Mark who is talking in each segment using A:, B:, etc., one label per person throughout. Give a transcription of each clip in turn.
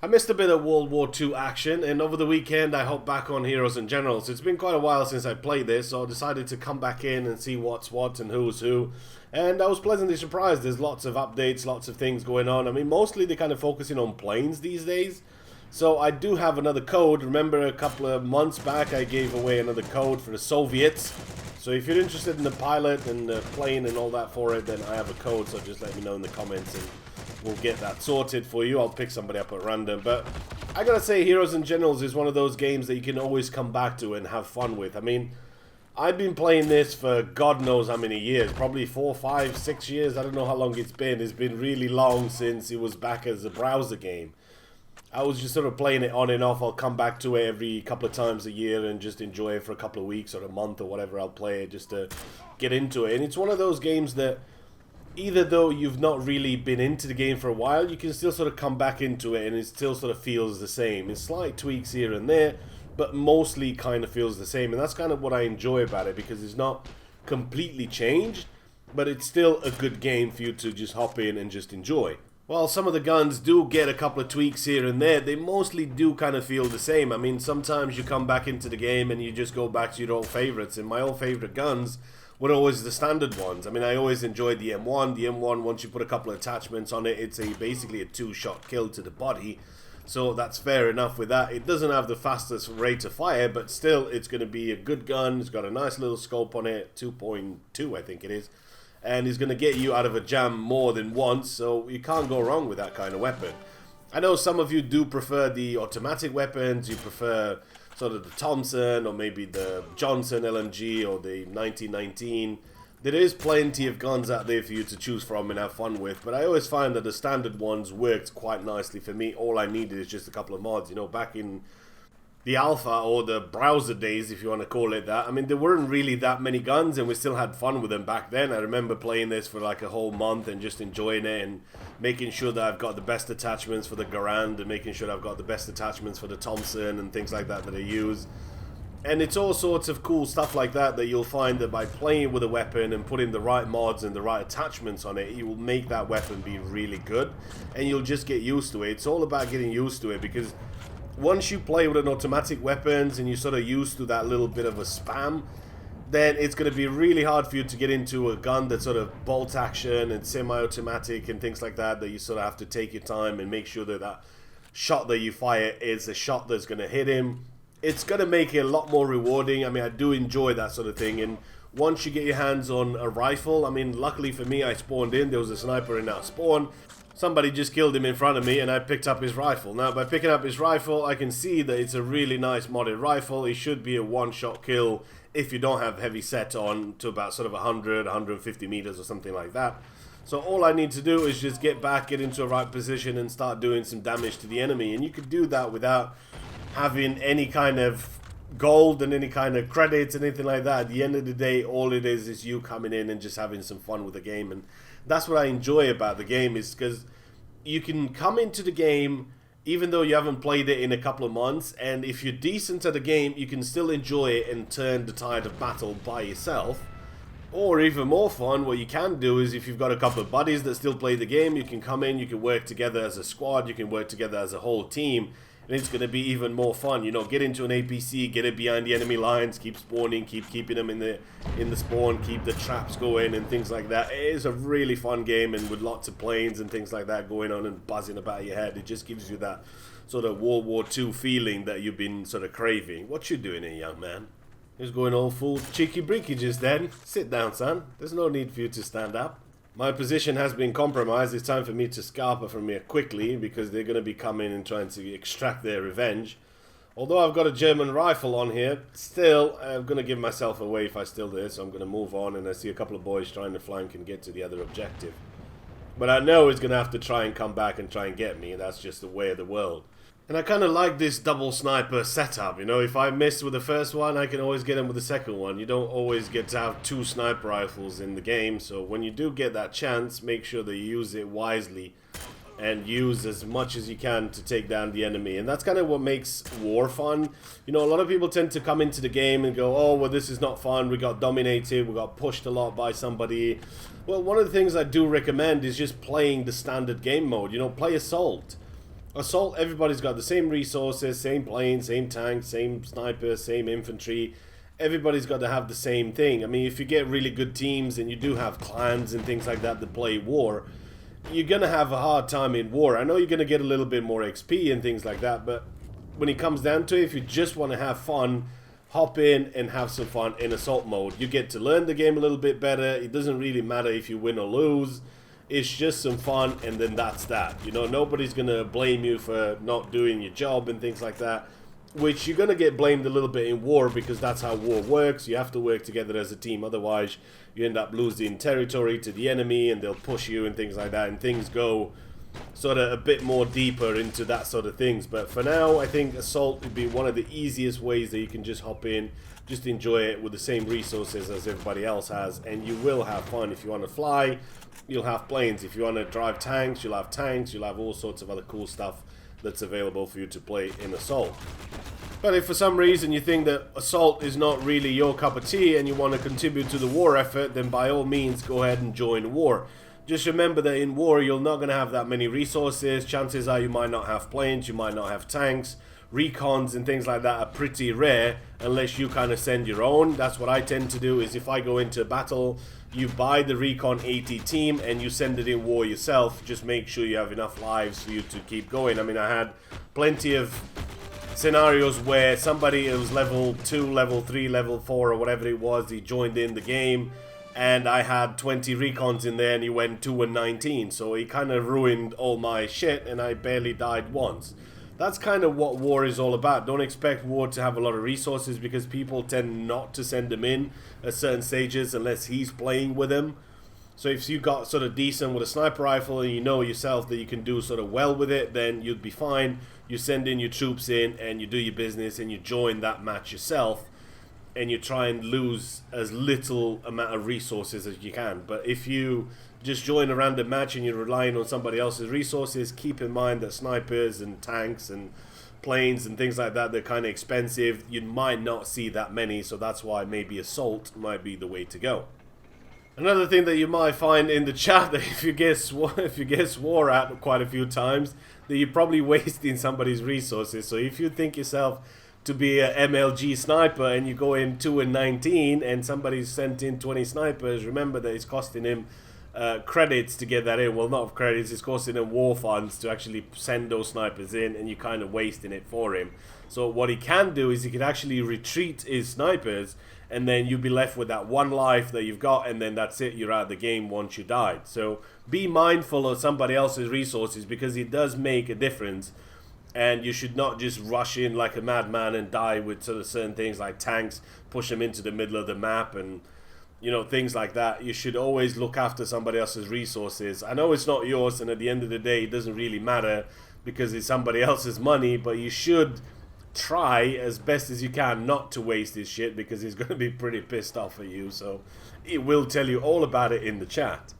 A: I missed a bit of World War II action, and over the weekend I hopped back on Heroes and Generals. It's been quite a while since I played this, so I decided to come back in and see what's what and who's who. And I was pleasantly surprised. There's lots of updates, lots of things going on. I mean, mostly they're kind of focusing on planes these days. So I do have another code. Remember a couple of months back I gave away another code for the Soviets. So if you're interested in the pilot and the plane and all that for it, then I have a code, so just let me know in the comments and we'll get that sorted for you. I'll pick somebody up at random. But I gotta say, Heroes and Generals is one of those games that you can always come back to and have fun with. I mean, I've been playing this for God knows how many years. Probably 4, 5, 6 years. I don't know how long it's been. It's been really long since it was back as a browser game. I was just sort of playing it on and off. I'll come back to it every couple of times a year and just enjoy it for a couple of weeks or a month or whatever. I'll play it just to get into it. And it's one of those games that, either though you've not really been into the game for a while, you can still sort of come back into it and it still sort of feels the same. It's slight tweaks here and there, but mostly kind of feels the same. And that's kind of what I enjoy about it, because it's not completely changed, but it's still a good game for you to just hop in and just enjoy. While some of the guns do get a couple of tweaks here and there, they mostly do kind of feel the same. I mean, sometimes you come back into the game and you just go back to your old favorites. And my old favorite guns were always the standard ones. I mean, I always enjoyed the M1. The M1, once you put a couple of attachments on it, it's basically a 2-shot kill to the body. So that's fair enough with that. It doesn't have the fastest rate of fire, but still, it's going to be a good gun. It's got a nice little scope on it, 2.2 I think it is. And he's going to get you out of a jam more than once, so you can't go wrong with that kind of weapon. I know some of you do prefer the automatic weapons, you prefer sort of the Thompson or maybe the Johnson LMG or the 1919. There is plenty of guns out there for you to choose from and have fun with, but I always find that the standard ones worked quite nicely for me. All I needed is just a couple of mods. You know, back in the alpha or the browser days, if you want to call it that, I mean, there weren't really that many guns and we still had fun with them back then. I remember playing this for like a whole month and just enjoying it and making sure that I've got the best attachments for the Garand and making sure that I've got the best attachments for the Thompson and things like that I use. And it's all sorts of cool stuff like that that you'll find that by playing with a weapon and putting the right mods and the right attachments on it, you will make that weapon be really good and you'll just get used to it. It's all about getting used to it, because once you play with an automatic weapons and you're sort of used to that little bit of a spam, then it's going to be really hard for you to get into a gun that's sort of bolt action and semi-automatic and things like that, that you sort of have to take your time and make sure that that shot that you fire is a shot that's going to hit him. It's going to make it a lot more rewarding. I mean, I do enjoy that sort of thing. And once you get your hands on a rifle, I mean, luckily for me, I spawned in. There was a sniper in that spawn. Somebody just killed him in front of me and I picked up his rifle. Now, by picking up his rifle, I can see that it's a really nice modded rifle. It should be a one-shot kill if you don't have heavy set on to about sort of 100, 150 meters or something like that. So all I need to do is just get back, get into a right position and start doing some damage to the enemy. And you could do that without having any kind of gold and any kind of credits, anything like that. At the end of the day, all it is you coming in and just having some fun with the game. And that's what I enjoy about the game, is because you can come into the game even though you haven't played it in a couple of months, and if you're decent at the game, you can still enjoy it and turn the tide of battle by yourself. Or even more fun, what you can do is, if you've got a couple of buddies that still play the game, you can come in, you can work together as a squad, you can work together as a whole team, and it's going to be even more fun. You know, get into an APC, get it behind the enemy lines, keep spawning, keep keeping them in the spawn, keep the traps going and things like that. It is a really fun game, and with lots of planes and things like that going on and buzzing about your head, it just gives you that sort of World War II feeling that you've been sort of craving. What you doing here, young man? Who's going all full cheeky breaky just then? Sit down, son. There's no need for you to stand up. My position has been compromised. It's time for me to scarper from here quickly, because they're going to be coming and trying to extract their revenge. Although I've got a German rifle on here, still, I'm going to give myself away if I steal this, so I'm going to move on, and I see a couple of boys trying to flank and get to the other objective. But I know he's going to have to try and come back and try and get me, and that's just the way of the world. And I kind of like this double sniper setup, you know, if I miss with the first one, I can always get him with the second one. You don't always get to have 2 sniper rifles in the game, so when you do get that chance, make sure that you use it wisely and use as much as you can to take down the enemy. And that's kind of what makes war fun. You know, a lot of people tend to come into the game and go, oh, well, this is not fun, we got dominated, we got pushed a lot by somebody. Well, one of the things I do recommend is just playing the standard game mode. You know, play Assault. Assault, everybody's got the same resources, same planes, same tanks, same snipers, same infantry. Everybody's got to have the same thing. I mean, if you get really good teams and you do have clans and things like that play war, you're going to have a hard time in war. I know you're going to get a little bit more XP and things like that, but when it comes down to it, if you just want to have fun, hop in and have some fun in Assault mode. You get to learn the game a little bit better. It doesn't really matter if you win or lose. It's just some fun, and then that's that. You know, nobody's going to blame you for not doing your job and things like that, which you're going to get blamed a little bit in war because that's how war works. You have to work together as a team, otherwise you end up losing territory to the enemy and they'll push you and things like that, and things go sort of a bit more deeper into that sort of things. But for now, I think Assault would be one of the easiest ways that you can just hop in, just enjoy it with the same resources as everybody else has, and you will have fun. If you want to fly, you'll have planes. If you want to drive tanks, you'll have all sorts of other cool stuff that's available for you to play in Assault. But if for some reason you think that Assault is not really your cup of tea and you want to contribute to the war effort, then by all means go ahead and join war. Just remember that in war you're not going to have that many resources. Chances are you might not have planes, you might not have tanks. Recons and things like that are pretty rare unless you kind of send your own. That's what I tend to do, is if I go into a battle, you buy the Recon 80 team and you send it in war yourself. Just make sure you have enough lives for you to keep going. I mean, I had plenty of scenarios where somebody, it was level 2, level 3, level 4 or whatever it was, he joined in the game and I had 20 recons in there and he went 2 and 19, so he kind of ruined all my shit and I barely died once. That's kind of what war is all about. Don't expect war to have a lot of resources because people tend not to send them in at certain stages unless he's playing with them. So if you got sort of decent with a sniper rifle and you know yourself that you can do sort of well with it, then you'd be fine. You send in your troops in and you do your business and you join that match yourself and you try and lose as little amount of resources as you can. But if you just join a random match and you're relying on somebody else's resources, keep in mind that snipers and tanks and planes and things like that, they're kind of expensive. You might not see that many, so that's why maybe Assault might be the way to go. Another thing that you might find in the chat, that if you get swore at quite a few times, that you're probably wasting somebody's resources. So if you think yourself to be a MLG sniper and you go in 2 and 19 and somebody's sent in 20 snipers, remember that it's costing him credits to get that in. Well, not credits, it's costing him war funds to actually send those snipers in, and you're kind of wasting it for him. So what he can do is he can actually retreat his snipers, and then you'll be left with that one life that you've got, and then that's it, you're out of the game once you died. So be mindful of somebody else's resources because it does make a difference, and you should not just rush in like a madman and die with sort of certain things like tanks, push them into the middle of the map and you know, things like that. You should always look after somebody else's resources. I know it's not yours, and at the end of the day, it doesn't really matter because it's somebody else's money, but you should try as best as you can not to waste his shit because he's going to be pretty pissed off at you. So it will tell you all about it in the chat.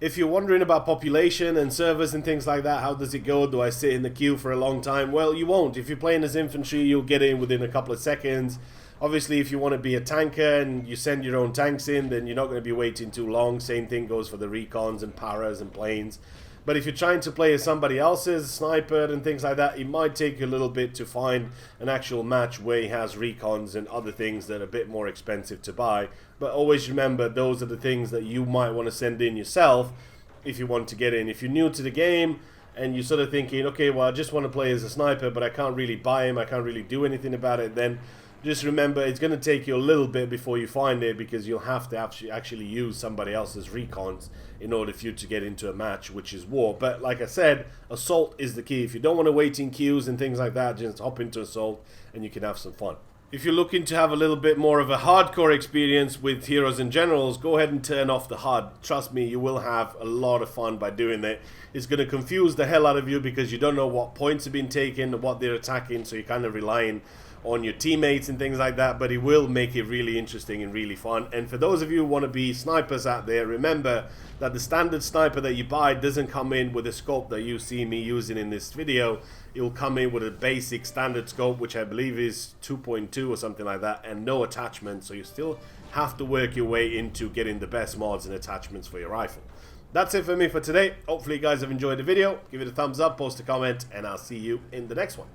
A: If you're wondering about population and servers and things like that, how does it go? Do I sit in the queue for a long time? Well, you won't. If you're playing as infantry, you'll get in within a couple of seconds. Obviously, if you want to be a tanker and you send your own tanks in, then you're not going to be waiting too long. Same thing goes for the recons and paras and planes. But if you're trying to play as somebody else's sniper and things like that, it might take you a little bit to find an actual match where he has recons and other things that are a bit more expensive to buy. But always remember, those are the things that you might want to send in yourself if you want to get in. If you're new to the game and you're sort of thinking, okay, well, I just want to play as a sniper, but I can't really buy him, I can't really do anything about it, then just remember it's going to take you a little bit before you find it because you'll have to actually use somebody else's recons in order for you to get into a match, which is war. But like I said, Assault is the key. If you don't want to wait in queues and things like that, just hop into Assault and you can have some fun. If you're looking to have a little bit more of a hardcore experience with Heroes and Generals, go ahead and turn off the HUD. Trust me, you will have a lot of fun by doing it. It's going to confuse the hell out of you because you don't know what points have been taken, what they're attacking, so you're kind of relying on your teammates and things like that, but it will make it really interesting and really fun. And for those of you who want to be snipers out there, remember that the standard sniper that you buy doesn't come in with the scope that you see me using in this video. It will come in with a basic standard scope, which I believe is 2.2 or something like that, and no attachment, so you still have to work your way into getting the best mods and attachments for your rifle. That's it for me for today. Hopefully you guys have enjoyed the video. Give it a thumbs up, post a comment, and I'll see you in the next one.